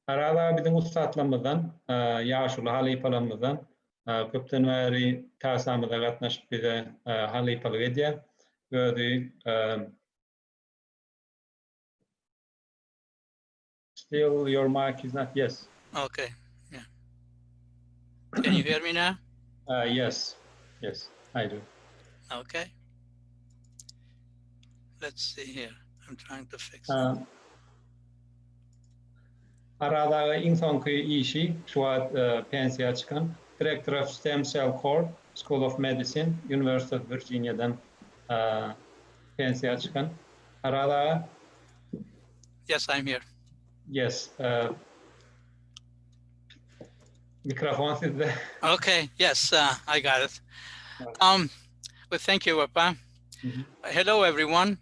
Arada bizim ustatlarımızdan, yaşlı halifalarımızdan köpten bäri tasamyza gatnaşyp bize halifalyk edýär. Özü still your mic is not yes. Okay. Yeah. Can you hear me now? Yes. Yes, I do. Okay. Let's see here. I'm trying to fix it. Aradagy iň soňky işi şu wagt pensiýa çykan Director of Stem Cell Core, School of Medicine, University of Virginia'dan pensiýa çykan. Aradagy Yes, I'm here. yes, mikrofon sizde. Okay. Yes, I got it. Well, thank you, Wepa. Hello, everyone.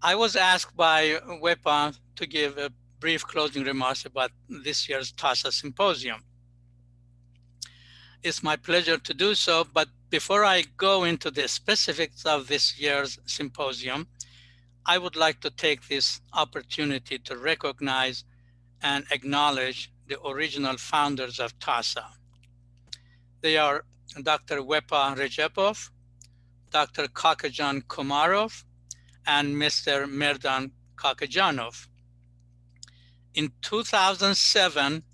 I was asked by Wepa to give a brief closing remarks about this year's TASA symposium. It's my pleasure to do so, but before I go into the specifics of this year's symposium, I would like to take this opportunity to recognize and acknowledge the original founders of TASA. They are Dr. Wepa Recepov, Dr. Kakajan Komarov, and Mr. Merdan Kakajanov. In 2007,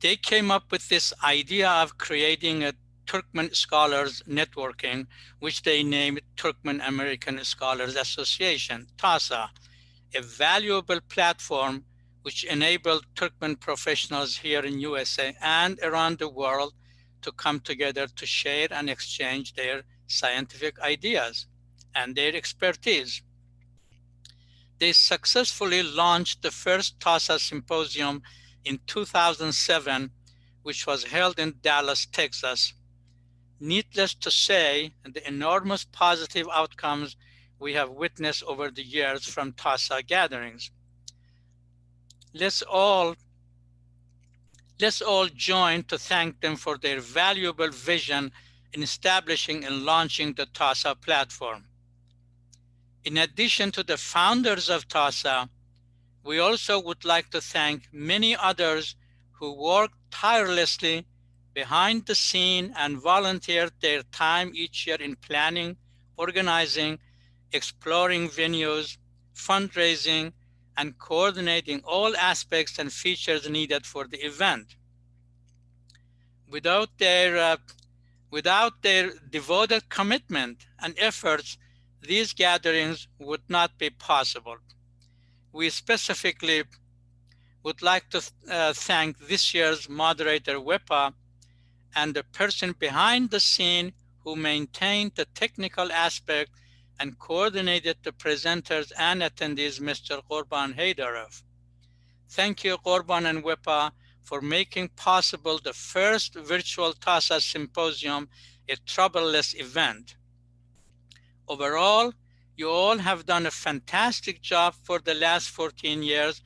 they came up with this idea of creating a Turkmen Scholars Networking, which they named Turkmen American Scholars Association, TASA, a valuable platform which enabled Turkmen professionals here in USA and around the world to come together to share and exchange their scientific ideas and their expertise. They successfully launched the first TASA symposium in 2007, which was held in Dallas, Texas. Needless to say, the enormous positive outcomes we have witnessed over the years from TASA gatherings. Let's all join to thank them for their valuable vision in establishing and launching the TASA platform. In addition to the founders of TASA, we also would like to thank many others who worked tirelessly behind the scene and volunteered their time each year in planning, organizing, exploring venues, fundraising, and coordinating all aspects and features needed for the event. Without their devoted commitment and efforts, these gatherings would not be possible. We specifically would like to thank this year's moderator, Wepa, and the person behind the scene who maintained the technical aspect and coordinated the presenters and attendees, Mr. Qurban Haydarov. Thank you, Qurban and Wepa, for making possible the first virtual TASA symposium, a troubleless event. Overall, you all have done a fantastic job for the last 14 years,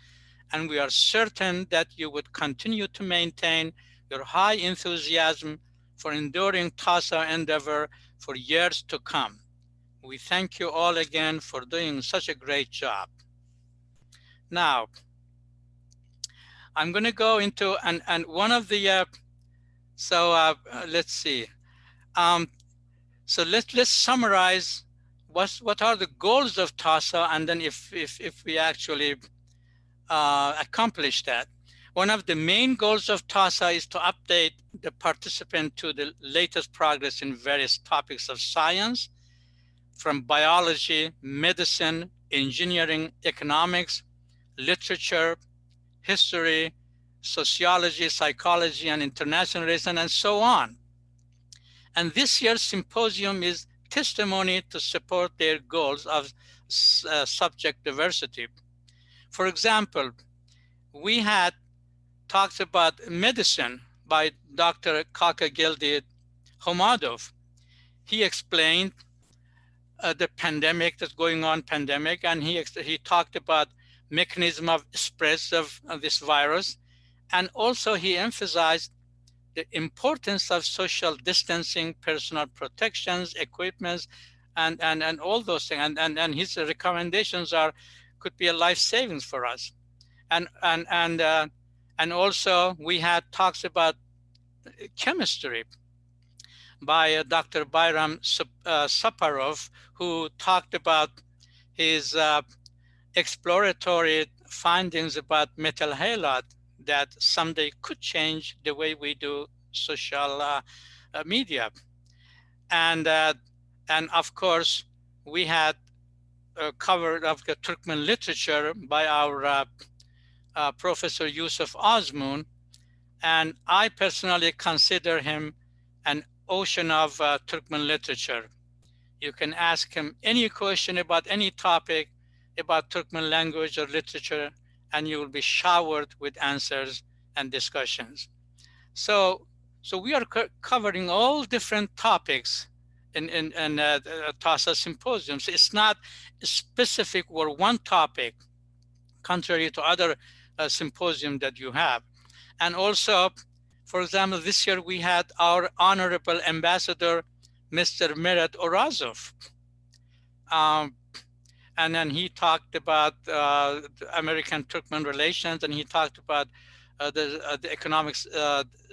and we are certain that you would continue to maintain your high enthusiasm for enduring TASA endeavor for years to come. We thank you all again for doing such a great job. Now, I'm going to go into, and one of the, let's see. So let's summarize what are the goals of TASA, and then if we actually accomplish that. One of the main goals of TASA is to update the participant to the latest progress in various topics of science, from biology, medicine, engineering, economics, literature, history, sociology, psychology, and international relations, and so on. And this year's symposium is testimony to support their goals of subject diversity. For example, we had talked about medicine by Dr. Kakagildi Homadov. He explained the pandemic that's going on, and he talked about mechanism of spreads of this virus, and also he emphasized the importance of social distancing, personal protections, equipments, and all those things. And his recommendations could be a life savings for us. And also we had talks about chemistry by Dr. Bayram Saparov, who talked about his exploratory findings about metal halide that someday could change the way we do social media. And of course, we had covered of the Turkmen literature by our Professor Yusuf Azmoun, and I personally consider him an ocean of Turkmen literature. You can ask him any question about any topic about Turkmen language or literature, and you will be showered with answers and discussions. So we are covering all different topics in TASA symposiums. It's not specific or one topic, contrary to other symposium that you have. And also, for example, this year we had our Honorable Ambassador, Mr. Merat Orazov. And then he talked about American-Turkmen relations, and he talked about the economic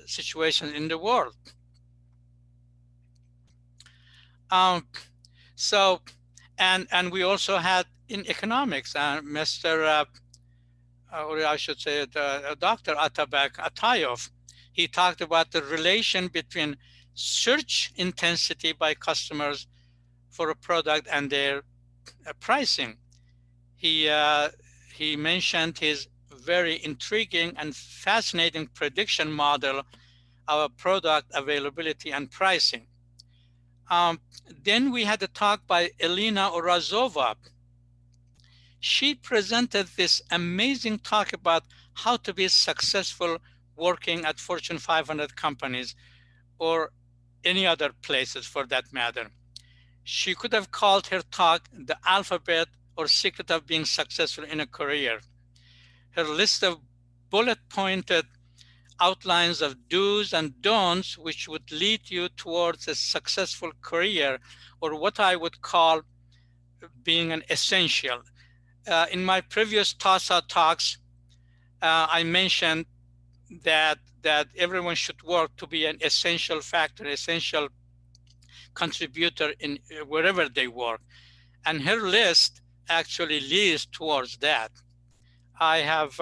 situation in the world. So, and we also had in economics, Mr. Or I should say, Dr. Atabek Atayov. He talked about the relation between search intensity by customers for a product and their pricing. He mentioned his very intriguing and fascinating prediction model of product availability and pricing. Then we had a talk by Elena Orazova. She presented this amazing talk about how to be successful working at Fortune 500 companies or any other places for that matter. She could have called her talk the alphabet or secret of being successful in a career. Her list of bullet-pointed outlines of do's and don'ts which would lead you towards a successful career, or what I would call being an essential. In my previous TASA talks, I mentioned that everyone should work to be an essential factor, essential contributor in wherever they work. And her list actually leads towards that. I have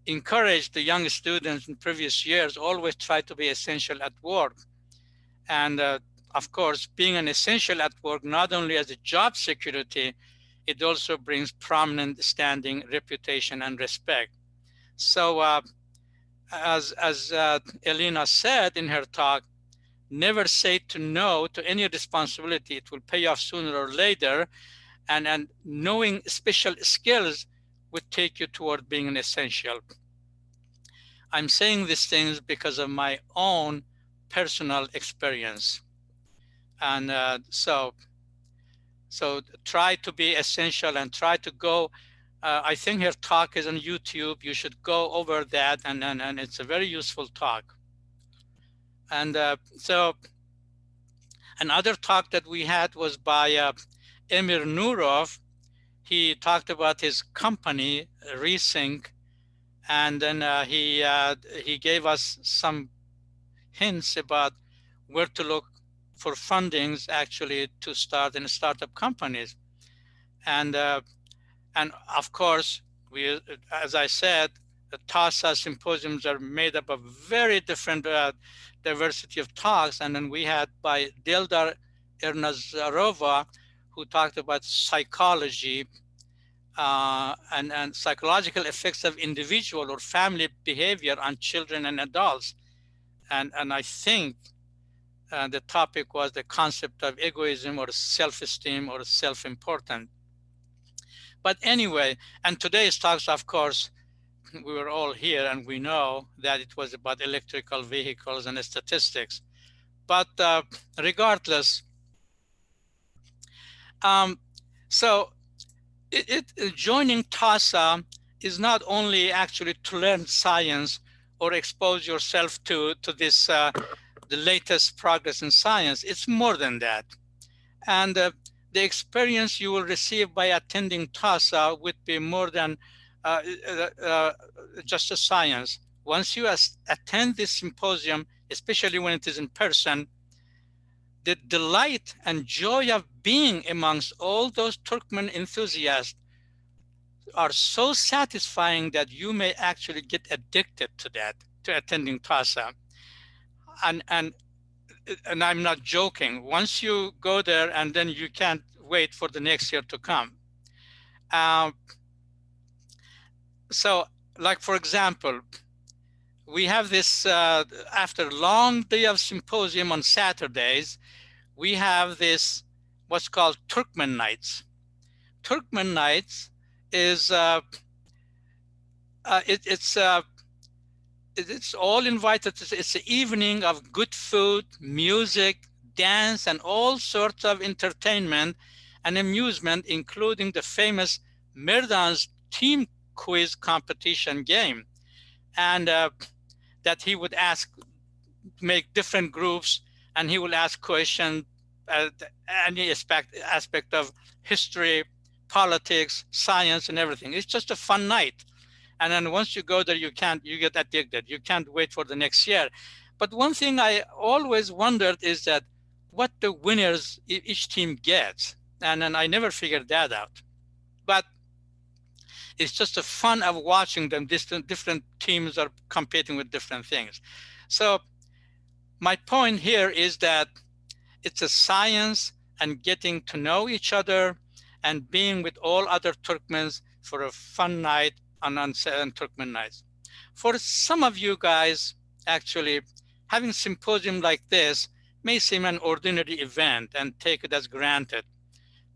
encouraged the young students in previous years always try to be essential at work. And of course, being an essential at work, not only as a job security, it also brings prominent standing, reputation, and respect. So as Elena said in her talk, never say no to any responsibility. It will pay off sooner or later. And knowing special skills would take you toward being an essential. I'm saying these things because of my own personal experience. And so try to be essential and try to go. I think her talk is on YouTube. You should go over that, and it's a very useful talk. And so another talk that we had was by Emir Nurov. He talked about his company, Resync, and then he gave us some hints about where to look for fundings actually to start in startup companies. And of course, we, as I said, the TASA symposiums are made up of very different diversity of talks. And then we had by Dildar Ernazarova, who talked about psychology and psychological effects of individual or family behavior on children and adults. And I think the topic was the concept of egoism or self-esteem or self-important. But anyway, and today's talks, of course, we were all here and we know that it was about electrical vehicles and statistics. But regardless, so joining TASA is not only actually to learn science or expose yourself to this the latest progress in science. It's more than that. And the experience you will receive by attending TASA would be more than just a science. Once you attend this symposium, especially when it is in person, the delight and joy of being amongst all those Turkmen enthusiasts are so satisfying that you may actually get addicted to that, to attending TASA. And I'm not joking. Once you go there, and then you can't wait for the next year to come. So, like for example, we have this, after a long day of symposium on Saturdays, we have this, what's called Turkmen Nights. Turkmen Nights is, it's all invited. It's an evening of good food, music, dance, and all sorts of entertainment and amusement, including the famous Merdan's team quiz competition game. And that he would make different groups, and he will ask questions, any aspect of history, politics, science, and everything. It's just a fun night. And then once you go there, you get addicted. You can't wait for the next year. But one thing I always wondered is that what the winners each team gets. And then I never figured that out. But it's just the fun of watching them. Different teams are competing with different things. So my point here is that it's a science and getting to know each other and being with all other Turkmens for a fun night on Turkmen nights. For some of you guys, actually, having symposium like this may seem an ordinary event and take it as granted.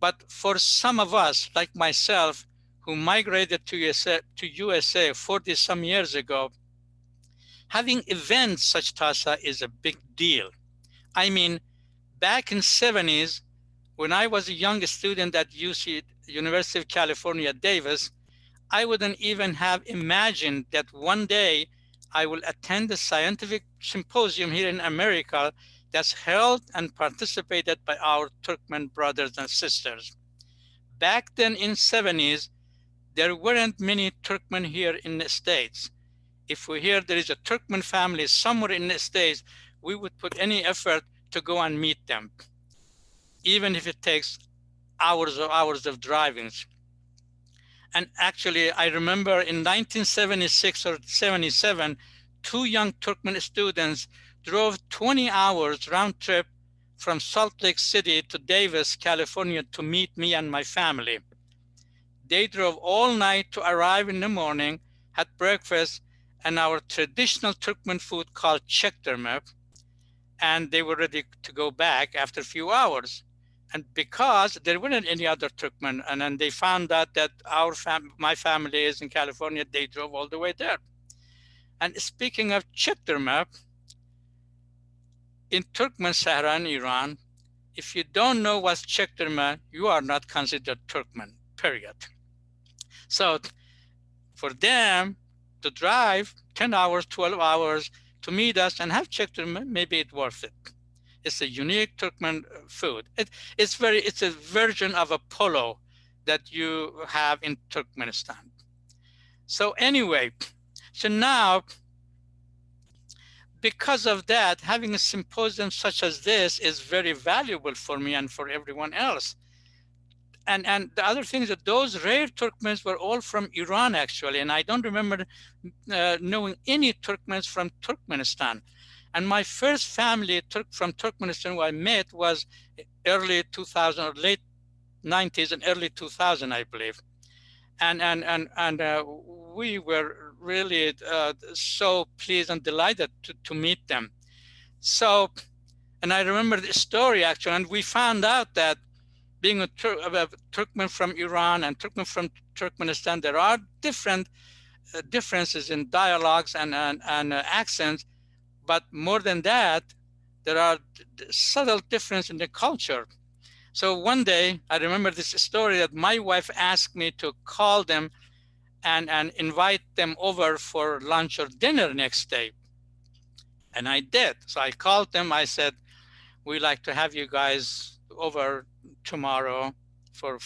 But for some of us, like myself, who migrated to USA 40-some years ago, having events such TASA is a big deal. I mean, back in 70s, when I was a young student at UC, University of California, Davis, I wouldn't even have imagined that one day I will attend a scientific symposium here in America that's held and participated by our Turkmen brothers and sisters. Back then in 70s, there weren't many Turkmen here in the States. If we hear there is a Turkmen family somewhere in the States, we would put any effort to go and meet them, even if it takes hours of driving. And actually, I remember in 1976 or 77, 2 young Turkmen students drove 20 hours round trip from Salt Lake City to Davis, California to meet me and my family. They drove all night to arrive in the morning, had breakfast, and our traditional Turkmen food called çektirme, and they were ready to go back after a few hours. And because there weren't any other Turkmen, and then they found out that my family is in California, they drove all the way there. And speaking of çektirme, in Turkmen Sahara in Iran, if you don't know what's çektirme, you are not considered Turkmen, period. So for them to drive 10 hours, 12 hours to meet us and have çektirme, maybe it's worth it. It's a unique Turkmen food. It's a version of a polo that you have in Turkmenistan. So anyway, so now, because of that, having a symposium such as this is very valuable for me and for everyone else. And the other thing is that those rare Turkmens were all from Iran, actually, and I don't remember knowing any Turkmens from Turkmenistan. And my first family from Turkmenistan who I met was early 2000 or late 90s and early 2000, I believe. And we were really so pleased and delighted to meet them. So, and I remember the story actually, and we found out that being a Turkmen from Iran and Turkmen from Turkmenistan, there are different differences in dialogues and accents, but more than that, there are subtle differences in the culture. So one day, I remember this story that my wife asked me to call them and invite them over for lunch or dinner next day. And I did. So I called them. I said, we'd like to have you guys over tomorrow for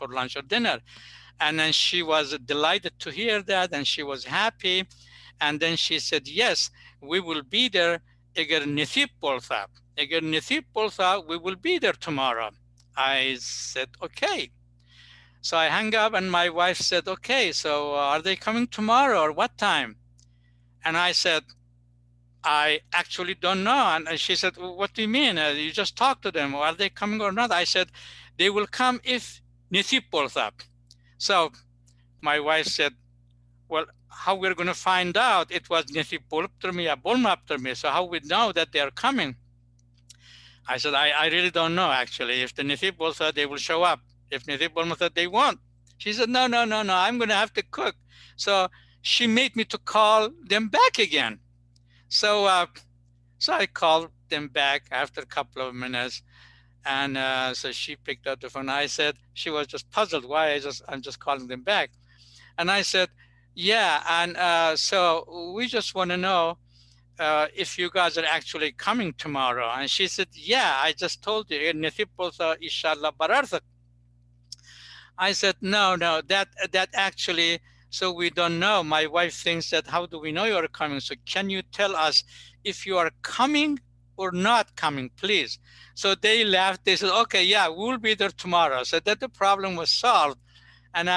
lunch or dinner. And then she was delighted to hear that, and she was happy. And then she said, yes, we will be there. Eğer nasip olsa, eğer nasip olsa, we will be there tomorrow. I said, okay. So I hung up, and my wife said, okay, so are they coming tomorrow or what time? And I said, I actually don't know. And she said, well, what do you mean? You just talk to them. Are they coming or not? I said, they will come if nasip olsa. So my wife said, well, how we're going to find out it was nasip oluptur mi ya bolmaptur mi? So how we know that they're coming? I said, I really don't know, actually. If the nasip olsa, they will show up. If nasip olmasa, they won't. She said, no, I'm going to have to cook. So she made me to call them back again. So so I called them back after a couple of minutes. And so she picked up the phone. I said, she was just puzzled why I'm just calling them back. And I said, yeah, and so we just want to know if you guys are actually coming tomorrow. And she said, yeah, I just told you. Inshallah bararsak. I said, no, that actually, so we don't know. My wife thinks that, how do we know you are coming? So can you tell us if you are coming or not coming, please? So they laughed. They said, okay, yeah, we'll be there tomorrow. So that the problem was solved. And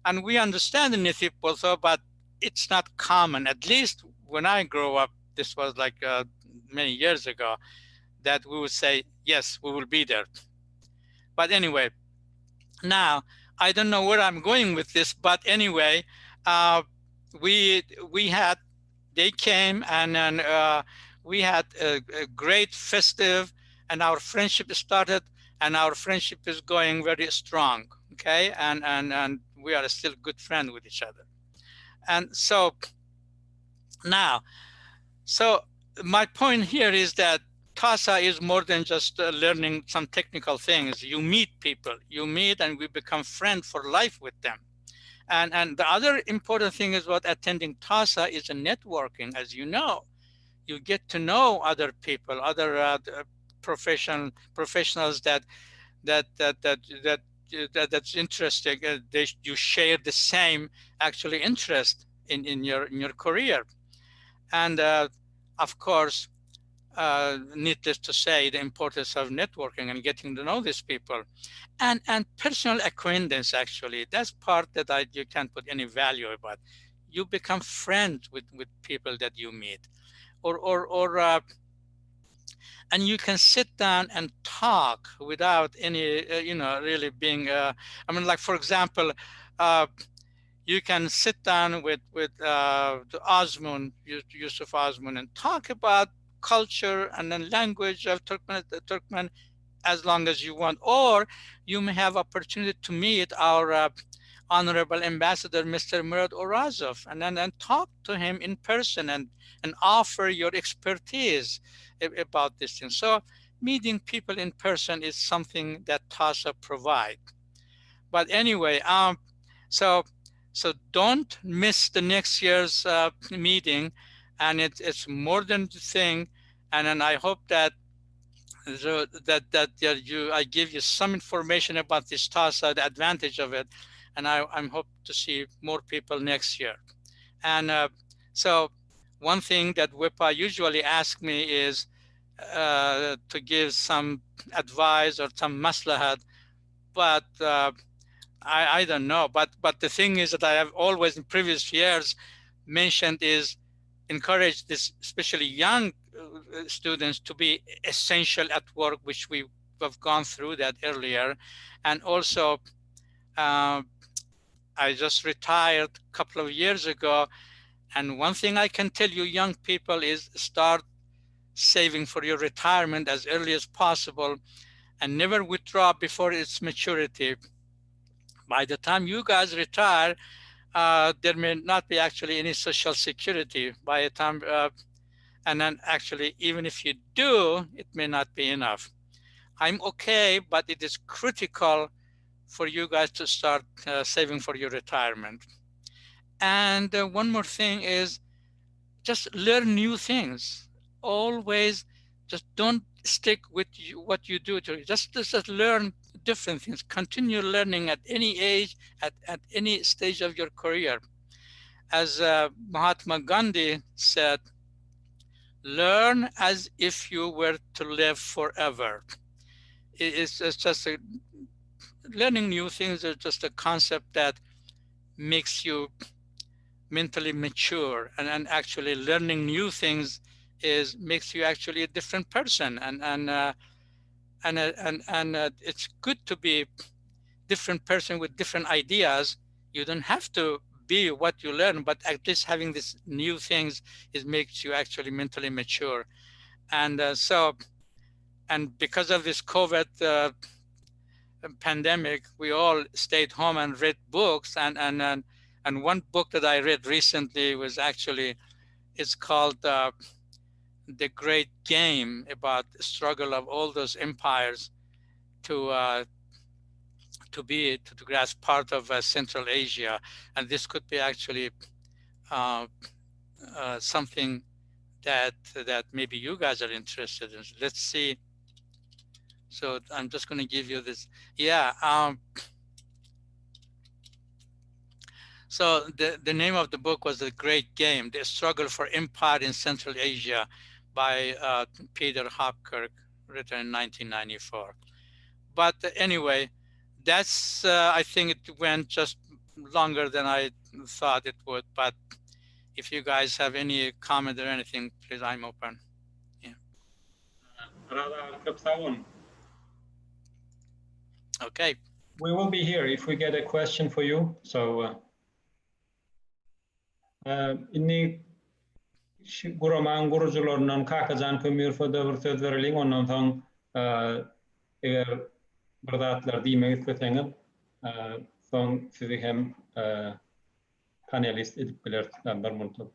and we understand the nasip also, but it's not common. At least when I grew up, this was like many years ago, that we would say, yes, we will be there. But anyway, now I don't know where I'm going with this, but anyway, they came, and then we had a great festive, and our friendship started, and our friendship is going very strong. Okay, and we are still good friends with each other. And so now, so my point here is that TASA is more than just learning some technical things. You meet people, and we become friends for life with them. And the other important thing is what attending TASA is a networking. As you know, you get to know other people, other professionals that's interesting. You share the same actually interest in your career. And of course, needless to say, the importance of networking and getting to know these people, and personal acquaintance. Actually, that's part that you can't put any value about. You become friends with people that you meet, or and you can sit down and talk without any really being. I mean, like, for example, you can sit down with Osman, Yusuf Osman, and talk about culture and then language of Turkmen as long as you want. Or you may have opportunity to meet our Honorable Ambassador, Mr. Murad Orazov, and then talk to him in person and offer your expertise about this thing. So meeting people in person is something that TASA provide. But anyway, so don't miss the next year's meeting, and it's more than the thing. And then I hope that I give you some information about this TASA, the advantage of it, and I'm hope to see more people next year. And so one thing that WIPA usually asks me is to give some advice or some maslahat, but I don't know. But the thing is that I have always in previous years mentioned is encourage this, especially young students, to be essential at work, which we have gone through that earlier. And also, I just retired a couple of years ago. And one thing I can tell you, young people, is start saving for your retirement as early as possible and never withdraw before its maturity. By the time you guys retire, there may not be actually any social security by the time, and then actually, even if you do, it may not be enough. I'm okay, but it is critical for you guys to start saving for your retirement. And one more thing is just learn new things. Always just don't stick with what you do. Just learn different things. Continue learning at any age, at any stage of your career. As Mahatma Gandhi said, learn as if you were to live forever. It's just learning new things is just a concept that makes you mentally mature, and actually learning new things makes you actually a different person, and it's good to be different person with different ideas. You don't have to be what you learn, but at least having these new things makes you actually mentally mature. And and because of this COVID pandemic, we all stayed home and read books, and one book that I read recently was actually, it's called The Great Game, about the struggle of all those empires to grasp part of Central Asia. And this could be actually something that maybe you guys are interested in. Let's see. So I'm just going to give you this. Yeah. So the name of the book was The Great Game, The Struggle for Empire in Central Asia, by Peter Hopkirk, written in 1994. But anyway, that's, I think it went just longer than I thought it would. But if you guys have any comment or anything, please, I'm open. Yeah. Okay. We will be here if we get a question for you. So inni Guroman gurucularından kakajan kömür foda bir söz veriling, ondan soň eger bir zatlar diýmek isleseňiz, soň sizi hem panelist edip bilerler muntub.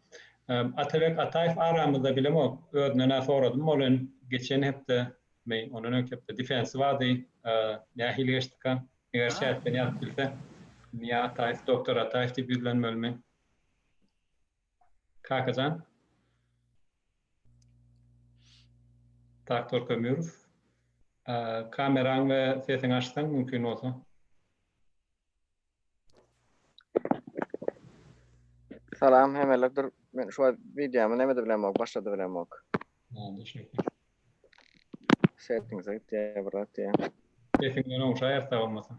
Atabek Ataev aramızda bilemok, özüne soradym, olan geçen hepde onun önkepde defensi wady, nähil geçtika, eger şäherden ýazyp bilse, Niýa Ataev, Doktor Ataev diýip bilinmelmi? Kakajan? Doktor Kömürov. Kameran ve sesini açsan mümkün olsa. Salam, hemeler men şu videomu näme bilemok, başlady bilemok. Teşekkür. Settings'a gitdi, bırak ya. Sesini onu şayarsa olmasa.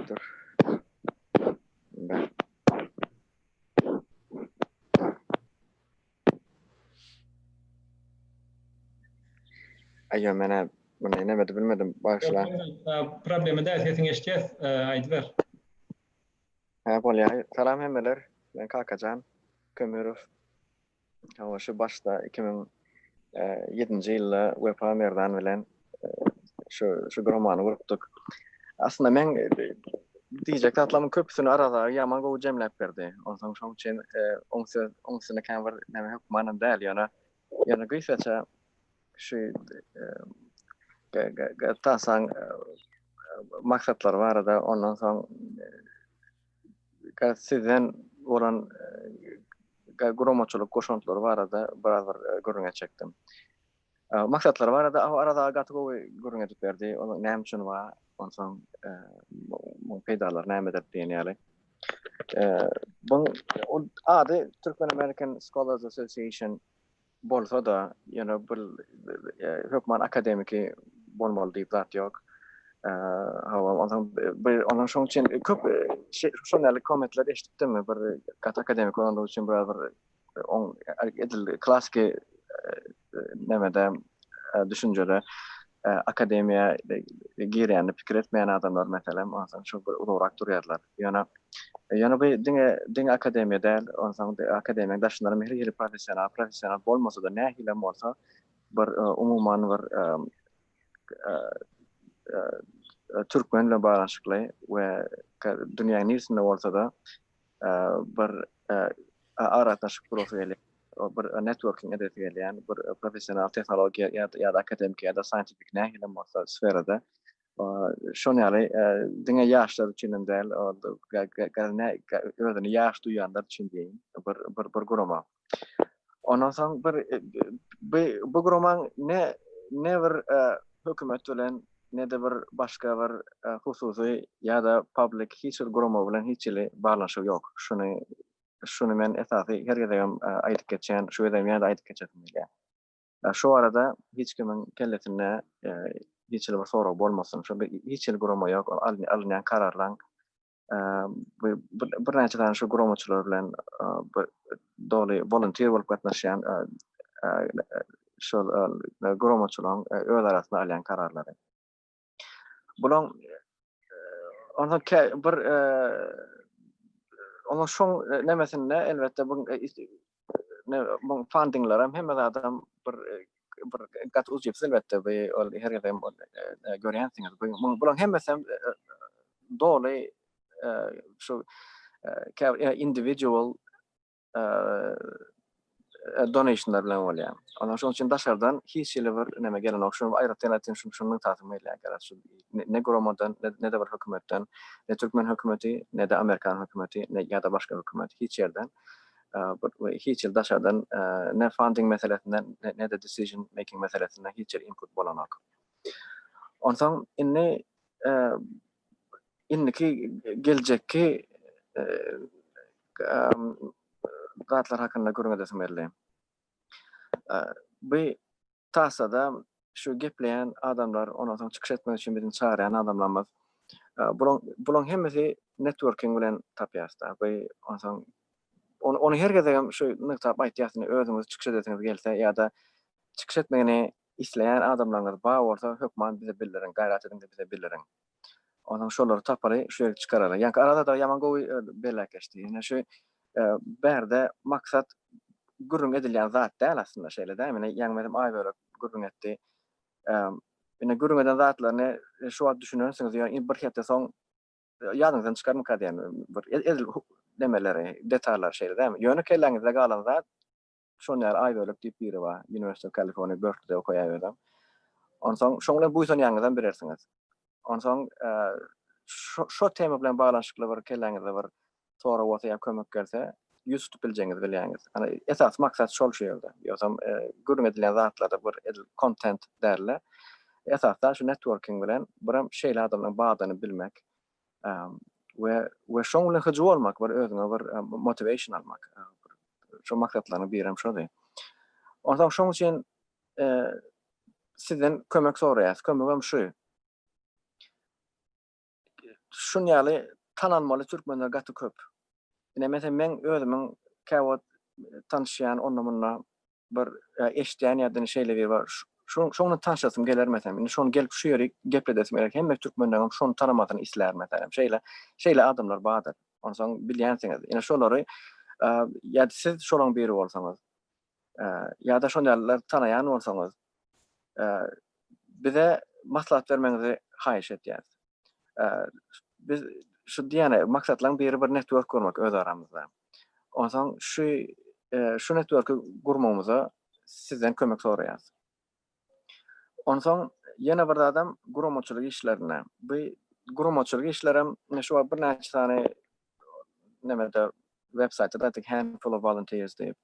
Dur. Ben. Ayyo, mene bunu näme bilmedim, başla. Problemi de sesini eşitýäs, aýdyber. Ha, bolýar. Salam hemeler, ben Kakajan Kömürov. Hawa şu başda 2007-nji ýylda UEFA merdan bilen şu romany gurupdyk. Aslında men diýjek zatlaryň köpüsini arada ýaman gowy jemläp berdi. Ondan soň üçin oňsyna kan bir näme hukmanyň däl ýana güýçe şu TASA maksatlary barada, ondan soň sizden olan gurumaçylyk goşuntlary barada bir görüňe çekdim. Maksatlary barada arada gaty görüňe berdi. Onu näme üçin wa, ondan soň bu pedalar nämedir diýenýär. Bu ady Turkmen American Scholars Association bolsa da, bir hukman akademiki bolmaly diýip zat ýok. Ondan soň üçin köp şondaly kommentler eşitdim, bir akademik olan üçin bir edil klasik nämede düşünjede akademiýa girýän pikir etmeýän adamlar meselem, ondan şu urak durýarlar. Ýana bu diňe akademiýa däl, ondan soň akademiýa daşnary mehri professional bolmasa da nähilem bolsa bir umuman bir Turkmenle bağlantılı ve dünyanın neresinde olsa da bir aratnaşık profili, bir networking edildi, yani bir profesyonel teknoloji ya da akademik ya da scientific nähilem olsa sferada şonýaly diňe ýaşlar üçin däl, özüni ýaş duýanlar üçin diýin, bir guruma. Ondan soň bu gurumaň ne bir hökümet bilen ne de bir başga bir hususy ýa-da public hiç bir gurama bilen hiç ile bağlanşy ýok. Şunu men esasy her ýerdem aýdyp geçen, şu ýerdem ýa-da aýdyp geçerim diýe. Şu arada hiç kimin kelletine hiç bir sorak bolmasyn. Şu hiç il gurama ýok, alynýan kararlaň bir näçe tane şu guramaçylar bilen doly volunteer bolup gatnaşýan şol guramaçylaryň öz arasynda alýan kararlary. Bulan onda bir ona şoň nemesinde elbette bu fundinglar hem adam bir gat uzjyp elbette we ol her ýerdem görýänsiňiz. Bulan hemmesi doly şu individual donationlar bilen bolýar. Ona şoň üçin daşardan hiç ýere bir neme gelen okşuny aýratdan şunu tatymy edýär. Ne guramadan ne de bir hökümetden, ne Turkmen hökümeti, ne de Amerikan hökümeti, ne ýa-da başga hökümet hiç ýerden hiç ýyl daşardan ne funding meselesinden ne de decision making meselesinden hiç ýer input bolanok. Ondan inniki geljekki zatlar hakynda görmedesim berli. Bu TASA-da şu gepleýän adamlar, ondan çykyş etmek üçin birini çağıran adamlar. Bulan hemmesi networking bilen tapýasda. Bu ondan onu herkese şu nykta aýtýasyny özüňiz çykyş edesiňiz gelse ýa-da çykyş etmegini isleýän adamlaryňyz bar bolsa hökman bize bildirin, gaýrat edin bize bildirin. Ondan şolary tapary şu ýerge çykarlar. Ýa-ni arada da ýaman gowy belek geçdi. Ýene şu berde maksat gurrun edilýän zat däl aslında şeýle dämi? Ýa-ni aý bölek gurrun etdi. Ýene gurrun eden zatlaryny şu wagt düşünýänsiňiz ýa bir hepde soň ýadyňyzdan çykarmak diýen bir edil demeleri, detallar şeýle dämi? Ýöne kelläňizde galan zat şoňar aý bölek diýip biri bar. University of California Berkeley'de okaýar adam. Ondan şoňla bu ýangydan berersiňiz. Ondan şu tema bilen baglanşykly bir kelläňizde bir sonra wata kömek gelse ýüz tutuljaňyz bilýäňiz. Ana esas maksat şol şeýle. Ýa-da gurrun edilýän zatlarda bir content derler. Esasda şu networking bilen biram şeýle adamlaryň bagdyny bilmek we şoň bilen hyjy bolmak, bir özüňe bir motivation almak. Şu maksatlaryny biram şody. Ondan şoň üçin sizden kömek soraýas. Kömegim şu. Şunyaly tananmaly türkmenler gaty köp. Mesela men özümiň käwat tanışýan onunla bir eşitýän ýa-da şeýle bar. Şonu tanışasym geler mesela. Şonu gelip şu ýere gepledesim gerek. Hemme türkmenler şonu tanamadyny isler mesela. Şeýle adamlar bardyr. Ondan bilýänsiňiz. Ýene şolary ýa-da siz şolaň biri bolsaňyz ýa-da şonýalar tanaýan bolsaňyz bize maslahat vermeňizi haýyş etýär. Biz şu diýene maksatlaryň biri bir network kurmak öz aramyzda. Ondan şu networky gurmamyza sizden kömek soraýas. Ondan ýene bir adam guramaçylyk işlerine. Bu guramaçylyk işlerim şu bir näçe tane nemede website-da handful of volunteers diýip.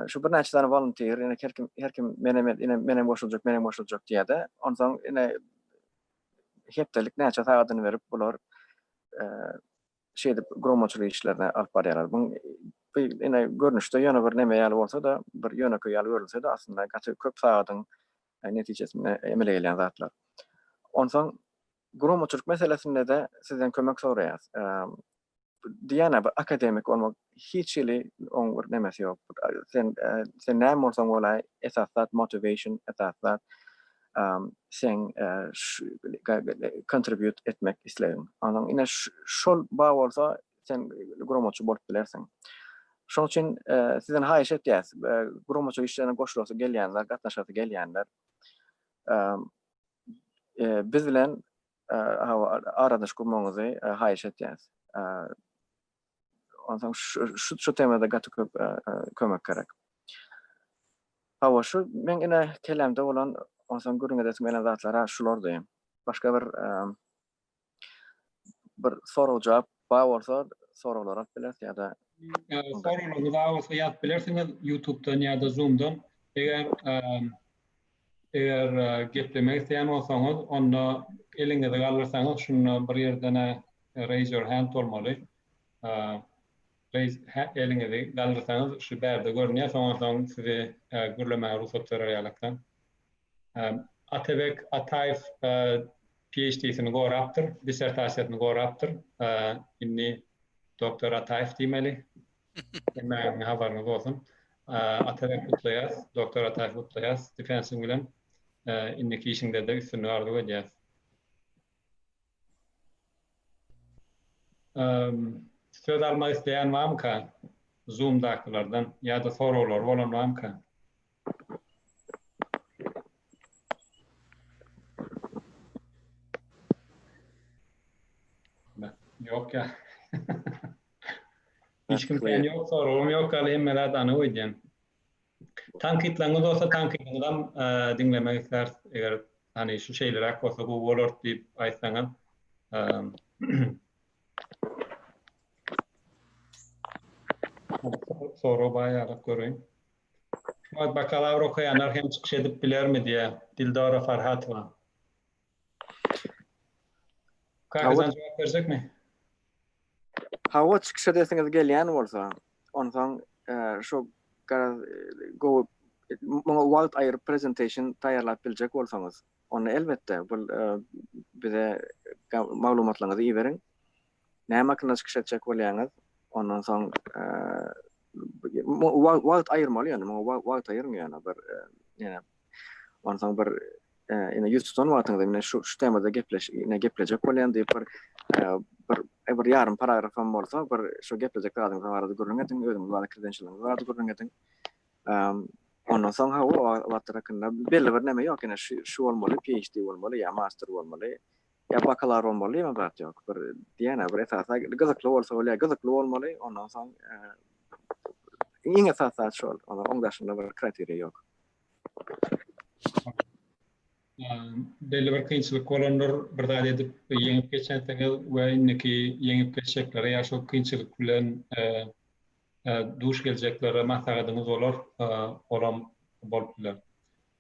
Şu bir näçe tane volunteer ýene her kim menem boşuljak diýede. Ondan ýene hepdelik näçe sagatyny berip bular şeýle guramaçylyk işlerine alyp barýarlar. Bu ýene görnüşde ýene bir neme ýaly bolsa da, bir ýöneköy ýaly görülse de aslında köp sagatyň netijesinde emel gelýän zatlar. Ondan guramaçylyk meselesinde de sizden kömek soraýas. Diýene bir akademik olmak hiç ýyly oňur nemesi ýok. Sen näme bolsaň bolay, esasat motivation, esasat sen contribute etmek isleýän. Ondan ine şol ba bolsa sen guramaçy bolup bilersiň. Şoň üçin sizden haýyş etýäs. Guramaçy işlerine goşulasa gelýänler, gatnaşasy gelýänler. Biz bilen aradaş gurmaňyzy haýyş etýäs. Ondan şu temada gaty kömek gerek. Hawa şu men ine kelemde bolan ondan gurrun edesim gelen zatlara şulardy. Başga bir soraw jawap bolsa sorawlar bilersiň ýa-da soraw bolsa ýazyp bilersiňiz YouTube'dan ýa-da Zoom'dan. Eger eğer geplemek isteyen olsanız, onu elinizde alırsanız şunu bir yerden raise your hand olmalı. Elinizi alırsanız şu berde görünüyor. Sonra size gürlemeye ruhsat verir yalaktan. Atabek Atayf PhD'sini goraptır, disertasiyasını goraptır. İnni Doktor Atayf demeli. Hemen haberiniz olsun. Atabek kutlayaz, Doktor Atayf kutlayaz. Defensin bilen inniki işinde de üstünü arzu edeceğiz. Söz almak isteyen var mı ka? Zoom'dakilerden ya da sorular olan var mı ka? Yok ya. Hiç kimsenin yok, sorum yok, alayım meradanı oydum. Tankitleriniz olsa tankitlerden dinlemek ister. Eğer hani şu şeyler akılsa bu olur deyip aysanız. Soru bayağı göreyim. Bakalavr okuyanlar hem çıkış edip bilir mi diye. Dildara Farhat var. Kakızdan cevap verecek mi? Hava çıkış edesiniz gelyen olsa, ondan şu go wild air presentation tayarlap bilecek olsanız, onu elbette bu bize malumatlarınızı iyi verin. Ne hakkında çıkış edecek olyanız, ondan sonra wild ayırmalı yani, wild ayırmıyor yani yani ondan sonra bir yine yüzsüzden vaatında yine şu temada geplecek olyan deyip bir yarım paragrafım olsa bir şu geplecek adamın vardı görüngetin özüm var credential'ın vardı görüngetin ondan sonra o vaat hakkında belli bir neme yok yani şu olmalı PhD olmalı ya master olmalı ya bakalar olmalı ya bat yok bir diyene bir esasa gazıklı olsa öyle gazıklı olmalı ondan sonra yine esasa şu onun dışında bir kriterya yok. Belli bir kıyınçılık olanlar bir daha edip yenip geçenler ve inneki yenip geçecekleri ya şu kıyınçılık bilen duş gelecekleri masagadınız olur olam bolplar.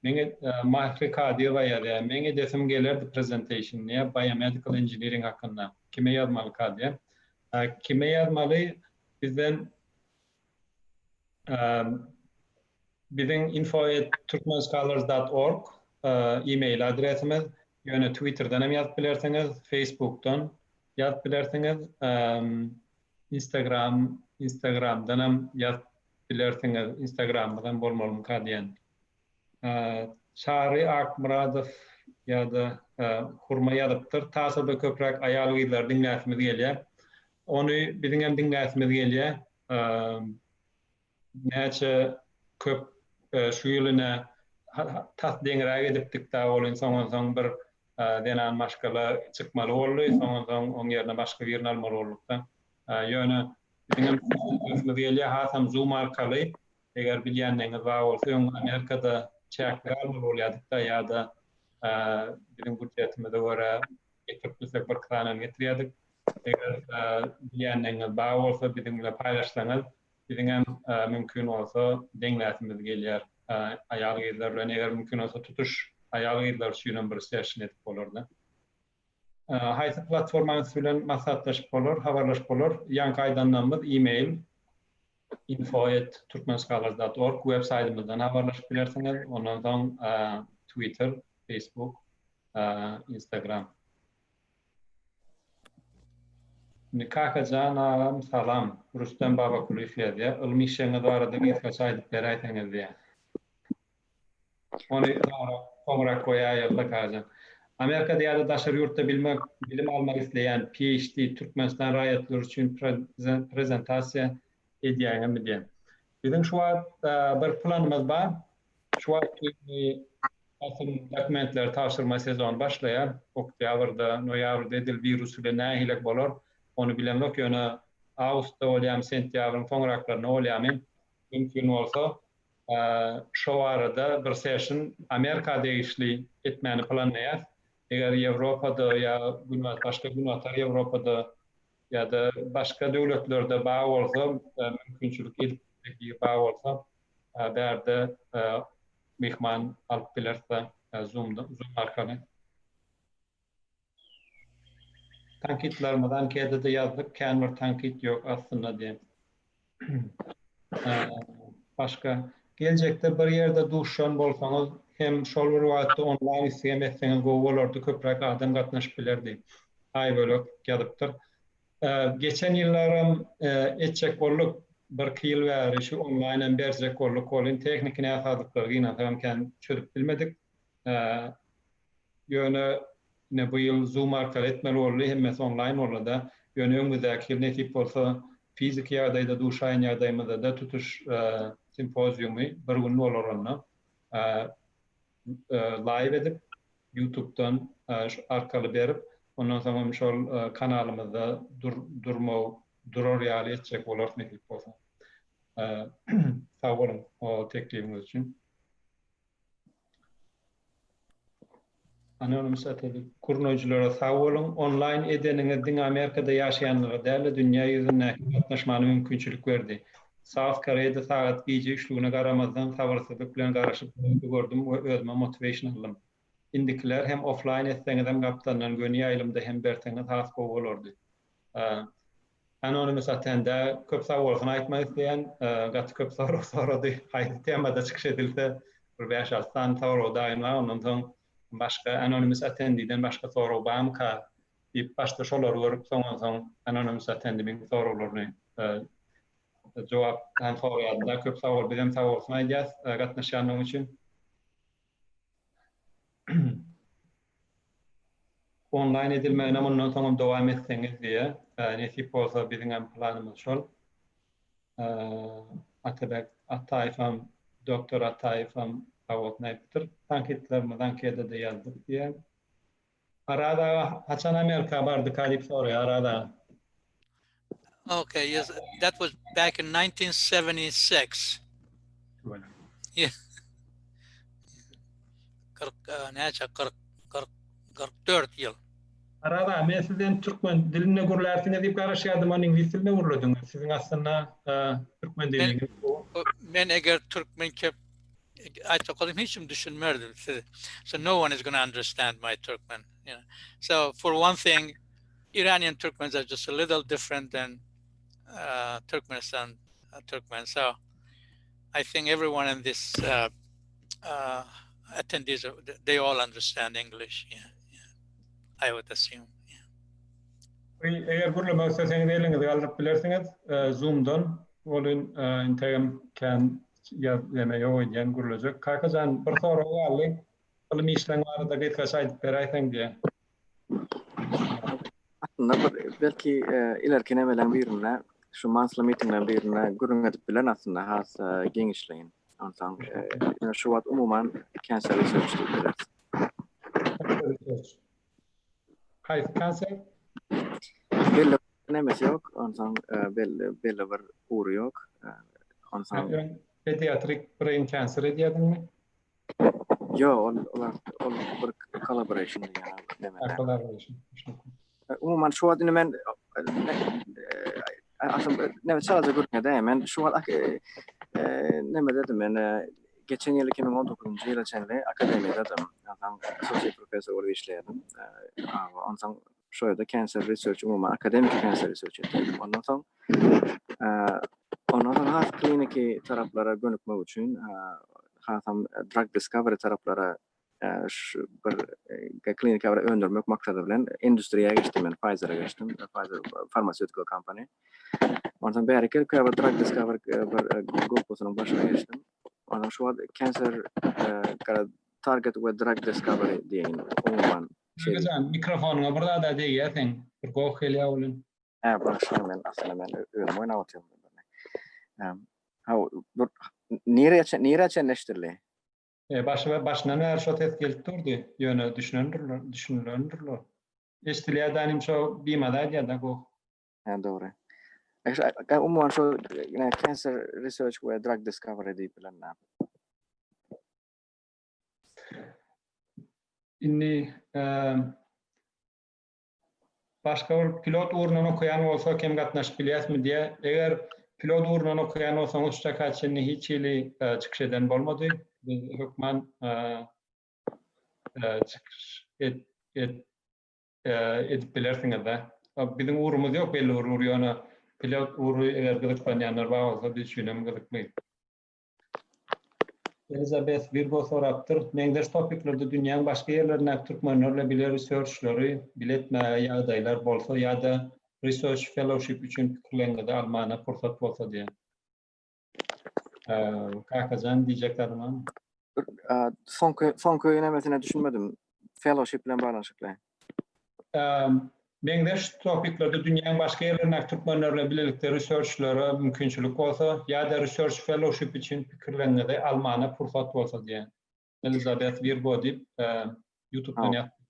Menge Afrika diye var ya menge desim gelir presentation ya biomedical engineering hakkında kime yazmalı diye. Kime yazmalı bizden bizim info@turkmenscholars.org e-mail adresimiz. Yani Twitter'dan hem yazıp bilirsiniz, Facebook'tan yazıp bilirsiniz, Instagram'dan hem yazıp bilirsiniz, Instagram'dan bolmalım kadiyen. Çağrı Akmuradov ya da hurma yazıptır. TASA'da köprek ayal giydiler dinlesimiz geliyor. Onu bizim hem dinlesimiz geliyor. Näçe köp şu ýylyna tas deňrä edipdik da ol soň bir denan başgala çykmaly boldy soň oň ýerine başga bir ýerine almaly bolduk da ýöne bizim mesele hasam Zoom arkaly eger bilýändiňiz bar bolsa Amerikada çäkler almaly bolýardyk da ýa-da bizim budjetimize görä getirip bir krana getirýärdik eger bilýändiňiz bar bolsa bizimle paýlaşsaňyz bizim mümkün olsa deňläsimiz gelýär ayal giydiler bilen eger mümkün olsa tutuş ayal giydiler şuýdan bir session etip bolardy. Haýsy platformanyň bilen maslahatlaşyp bolar, habarlaşyp bolar. Ýanky aýdandanmyz e-mail info@turkmenscholars.org websaytymyzdan habarlaşyp bilersiňiz. Ondan soň Twitter, Facebook, Instagram. Nikaka canım salam. Rustem Baba Kulifya diye. Ilmi işine doğru bir kaçaydık berayteniz diye. Onu sonra koyayım kalacağım. Amerika'da ya da daşarı yurtta bilim almak isteyen PhD Türkmenistan rayetleri için prezentasiya edeyim diye. Bizim şu an bir planımız var. Şu an asıl dokumentler tavsırma sezonu başlayan. Oktyabrda, noyabrda edil virüs ile nahilek bolor. Onu bilen yok yani Ağustos olayam, sentyabrın sonraklarına olayam mümkün olsa şu arada bir session Amerika değişli etmeni planlayar. Eğer Avrupa'da ya başka günahlar Avrupa'da ya da başka devletlerde bağ olsa mümkünçülük edip bağ olsa berde mihman alıp bilirse Zoom arkaly. Tankitlarımdan kede de yazdık. Kenmer tankit yok aslında diye. Başka gelecekte bir yerde duşan bolsanız hem şol bir wagtda online istem etseňiz go bolardy, köprek adam gatnaşyp bilerdi. Ay bölük ýadypdyr. Geçen ýyllarym etjek bolduk bir ýyl bäri şu online berjek bolduk. Olin teknikine ýasadyklary ýa-da hem çözüp bilmedik. Ýöne ne bu ýyl Zoom arkaly etmeli boldy, hemmesi online boldy. Ýöne öňümüzdäki ýyl netip bolsa fizik ýagdaýda duşaýan ýagdaýymyzda da tutuş simpoziumy bir gün bolarynda live edip YouTube'dan arkaly berip ondan soňra şol kanalymyzda durur ýaly etjek bolar netip bolsa. Sag bolun o teklifiniz üçin. Anonim sately kurnojylara sag bolun. Online edeniňizdiň Amerikada ýaşaýanlara däl dünýä ýüzündäki gatnaşmany mümkinçilik berdi. South Korea'da saat gece işluğuna garamazdan sabyrsızlyk bilen garaşyp gördüm we özüme motivation aldım. Indikiler hem offline etseňiz hem gapdandan göni ýaýlymda hem berseňiz has bolardy. Anonim satenda köp sawalsyny aýtmak isleýän gaty köp sorady. Haýsy temada çykyş edilse bir 5-6 soraw daýymlar, ondan soň başga anonymous attendiden başga soraw barmyka diýip başda şolary görüp soňra anonymous attendiň sorawlaryny jogap hem soraýarlar. Köp sawal bilen sawalsyny aýdýas gatnaşanlyk üçin. Online edilmegine ondan soňra dowam etseňiz diýe nesip bolsa biziň hem planymyz şol. Atabek Ataýfam, doktor Ataýfam awatnaýdyr. Tankitlerimiz kede de ýazdyk diýe. Arada haçan Amerika bardy diýip soraýar arada. Okay, yes, that was back in 1976. Yeah. 44 yıl. Arada men sizden Türkmen diline gurlarsyňyz diýip garaşýardym, anyň ingliz diline gurladyňyz. Siziň aslında Türkmen diliniz bu. Ben eger Türkmen kep aytakalym hiç düşünmerdim. So no one is going to understand my Turkmen. You know? So for one thing, Iranian Turkmens are just a little different than Turkmenistan Turkmen. So I think everyone in this attendees, they all understand English. Yeah. I would assume. Eger gurlamak isteseňiz elinizi galdyryp bilersiňiz, Zoom'dan olun Instagram kan ýazmaya ýoýan gurulajak. Kakajan bir soraw galdy. Ilmi işleň barada getkäş aýdyp beräýsiň diýe. Aslında belki ileriki nemelen birine, şu mansla meetingden birine gurun edip bilen aslında has genişleyin. Ondan şu wat umuman cancer research diýiler. Haýsy cancer? Belli nemesi yok, ondan belli bir uğru yok. Ondan Pediatric brain cancer diýdiňmi? Yo, olar bir collaboration diýär nemeden. Collaboration. Umuman şu wat men aslında ne sadece görmede men şu wat neme dedim men geçen yıl 2019 yılı içinde akademiyadaydım. Ondan associate professor olarak işledim. Ondan şöyle cancer research umuman akademik cancer research ettim. Ondan sonra has kliniki taraflara dönükmek için hasam drug discovery taraflara bir kliniklara öndürmek maksadı bilen endüstriye geçtim ben, Pfizer'a geçtim. Pfizer pharmaceutical company. Ondan beri kelip drug discovery grupusunun başına geçtim. Ondan şu an cancer target with drug discovery diýen umuman. Güzel, mikrofonuňa burada da diýersiň. Bir gowy helýä bolun. Başına men aslında men özüm oýnaýatym. Nire çenleştirli? Başına näme şo tes gelip durdy. Ýöne düşünülýär. Eştilýärdanym şo bimada ýa-da go. Doğru. Umuman şu cancer research ve drug discovery diýip bilenler. Inni başga bir pilot uğrundan okuyan bolsa kim gatnaşyp bilýäsmi diýe. Eger pilot uğrundan okuyan bolsaň uçta kaçyny hiç ýyly çykyş eden bolmady. Biz hökmen çıkış edip bilersiniz de. Bizim uğrumuz yok belli uğur yana pilot uğru eğer gıdıklanyanlar bağolsa biz şünem gıdıkmayız. Elizabeth Virgo soraptır. Mengdeş topiklerde dünyanın başka yerlerine Türkmenlerle bile researchları biletme yağdaylar bolsa ya da research fellowship için fikirlerinde almana fırsat bolsa diye. Kakacan diyeceklerim ama. Son yönemetine düşünmedim. Fellowship ile bağlanışıkla. Mengdeş topiklerde dünyanın başka yerlerine Türkmenlerle birlikte researchlara mümkünçülük olsa ya da research fellowship için fikirlerinde de almana fırsat olsa diye. Elizabeth Virgo deyip YouTube'dan yaptı.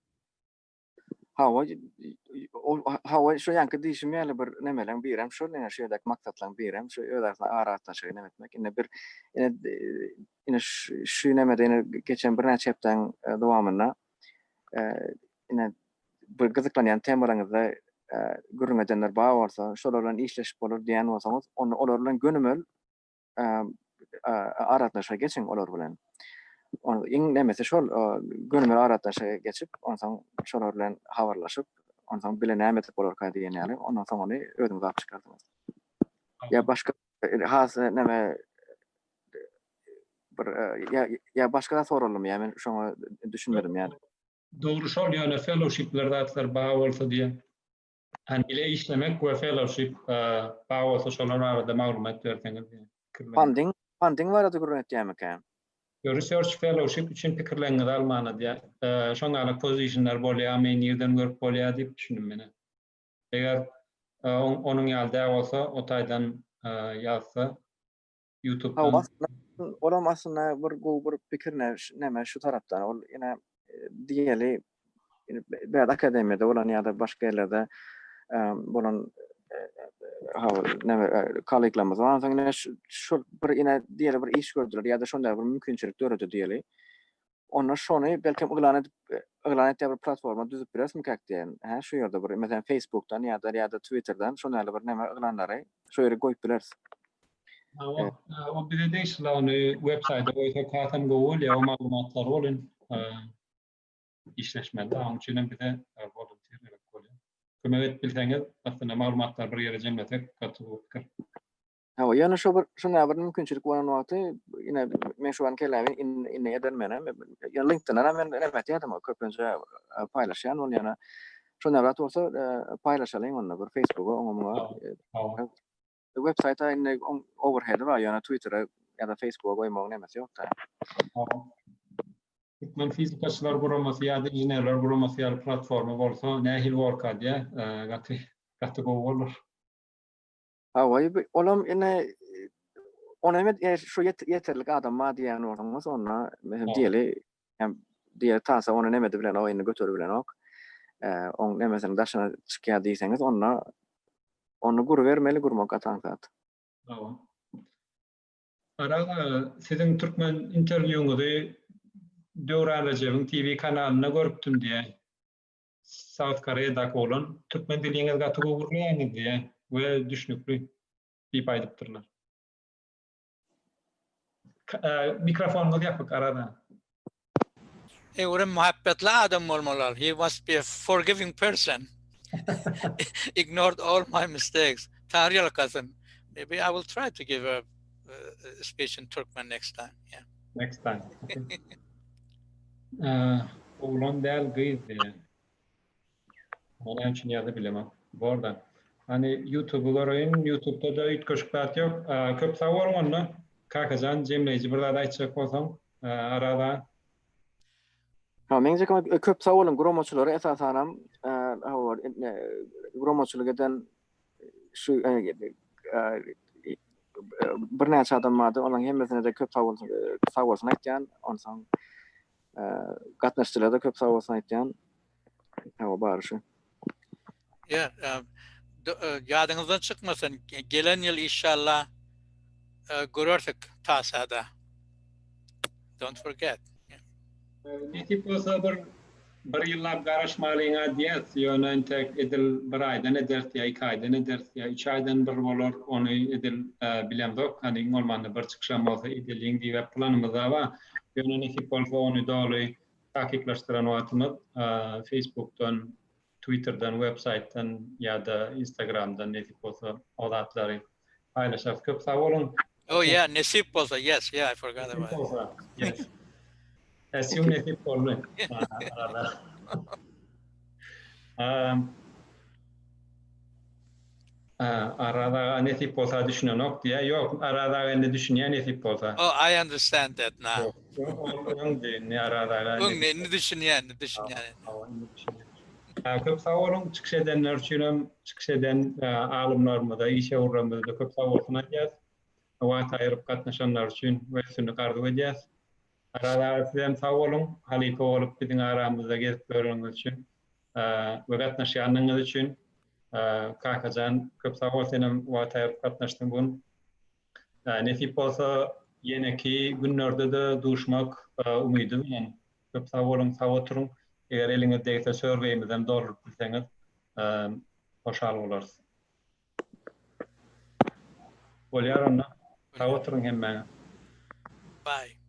Hava şu yankı değişimlerle bir nemelen birem şu ne şeydeki maksatlan birem şu ödersen araçtan şey nemetmek yine şu nemede geçen bir chapter'ın devamında yine bir gıdıklanan temalarında görünmeyenler bağ varsa şolarla işleşip olur diyen olsanız onu onlarla gönümmel aratlaşa geçin olur bilen. Onu in nemese şol gönümmel aratlaşa geçip ondan şolarla havarlaşıp ondan bilen emet olur ka diyen yani ondan sonra onu ödüm gap çıkartmaz. Ya başka has neme ya başka soralım yani şu düşünmedim yani. Doğru şol yani fellowship'lerde atlar bağ olsa diye. Hani bile işlemek ve fellowship bağ olsa şolar arada malumat verseniz diye. Funding var adı görünet yani kan. Research fellowship için fikirleriniz almana diye. Şoňaly positionlar bolýa, men ýerden görüp bolýa diýip düşündüm mene. Eger onun ýalda bolsa, o taýdan ýazsa YouTube'dan. Olam aslında bir fikir neme şu taraftan ol yine diýeli bir akademiyada olan ya da başka yerlerde bunun kolleglarımız var. Sonra şu bir yine diğer bir iş gördüler ya da şunda bir mümkünçilik gördü diýeli. Onlar şonu belki ıglan bir platforma düzüp biraz mükak diyen. Şu yerde bir mesela Facebook'tan ya da Twitter'dan şonda bir neme ıglanlary şu ýere goýup bilersiz. O bir de değişler onu website'da boyuta katam gowul ya o malumatlar olun işleşmede. Onun için bir de volunteer gerek oluyor. Kömek bilseniz aslında malumatlar bir yere cemletek katılıp. Yani şuna bir mümkünçilik bolan wagty yine men şu an kelami inne eden mene ya LinkedIn'dan men nemet ýa-da köpünçe paylaşan ol yana şuna rat bolsa paylaşalyň onda bir Facebook'a oňa website'a inne overhead var yana Twitter'a ya da Facebook'a goýmagyň nemesi ýok da. Türkmen fizikaçylar guramasy ýa-da injenerler guramasy ýa platforma bolsa nähil worka diye gaty gowulur. Olam ine ona şu yeterlik adam ma diýen olsaňyz ona diýeli hem diýe TASA onu nemedi bilen o ine götürüp bilen ok. On nemesini daşyna çykýar diýseňiz onu gurbermeli gurmak ataňsat. Arada sizin Türkmen interviewňyzy Döwran Rejebiň TV kanalyna görüpdim diye. South Korea'da olan Türkmen diliňiz gaty gowurlaýany diye we düşnükli diýip aýdypdyrlar. Mikrofonuňyzy ýapyk arada. Ure muhabbetli adam olmalar. He must be a forgiving person. Ignored all my mistakes. Taryal cousin. Maybe I will try to give a speech in Turkmen next time. Yeah. Next time. Oğlan değil kız diye. Onun için yazı bilemem. Bu arada. Hani YouTube'u göreyim. YouTube'da da ütköşükler yok. Köp savurum onu. Kakacan, Cemre'ci burada da içecek olsam. Arada. Meňze köp sawalym gromoçulary esasanam gromoçulygdan şu bir näçe adam vardy. Olaň hemmesine de köp sawalsyny aýtýan, onsoň gatnaşçylar da köp sawalsyny aýtýan. Barşy. Yeah. Ýadyňyzdan çykmasyn. Gelen ýyl inşallah görürsek TASA'da. Don't forget. Netip olsa bir yıllap garaşmalyňa diýet, ýöne tek edil bir aýdan ederdi, 2 aýdan ederdi, 3 aýdan bir bolar, onu edil bilemdok. Hani olmandy bir çykşam bolsa ediliň diýip planymyz bar. Ýöne netip bolsa onu doly takiplaştıran wagtymyz Facebook'tan, Twitter'dan, website'dan ya da Instagram'dan netip bolsa o zatlary paylaşap. Köp sag bolun. Oh yeah, nasip bolsa. Yes, yeah, I forgot Netip about it. bolsa. Yes. Assume netip bolun. Arada. Arada netip bolsa düşünenok diye. Yok, arada ne düşünýän netip bolsa. Oh, I understand that now. Yok. Onun diýen arada Ne düşünýän, ne düşünýän. Köp sag bolun. Çykyş edenler üçin hem çykyş eden alymlarymyza, işe uğramyzda köp sag bolsun aýdýas. Wagt aýryp gatnaşanlar üçin wegtini gardy edýäs. Arada sizem sag bolun. Halypa bolup biziň aramyzda gezip görüňiz üçin we gatnaşýanyňyz üçin Kakajan köp sag bol senem wagt aýryp gatnaşdyň bugün. Nesip bolsa yeneki günlerde de duşmak umydy bilen köp sag bolun, sag oturuň. Eger eliňizdäki surveýimizden doldurup bilseňiz, hoşal bolarsyz. Bolýar onda. Sag oturuň hemme. Bye.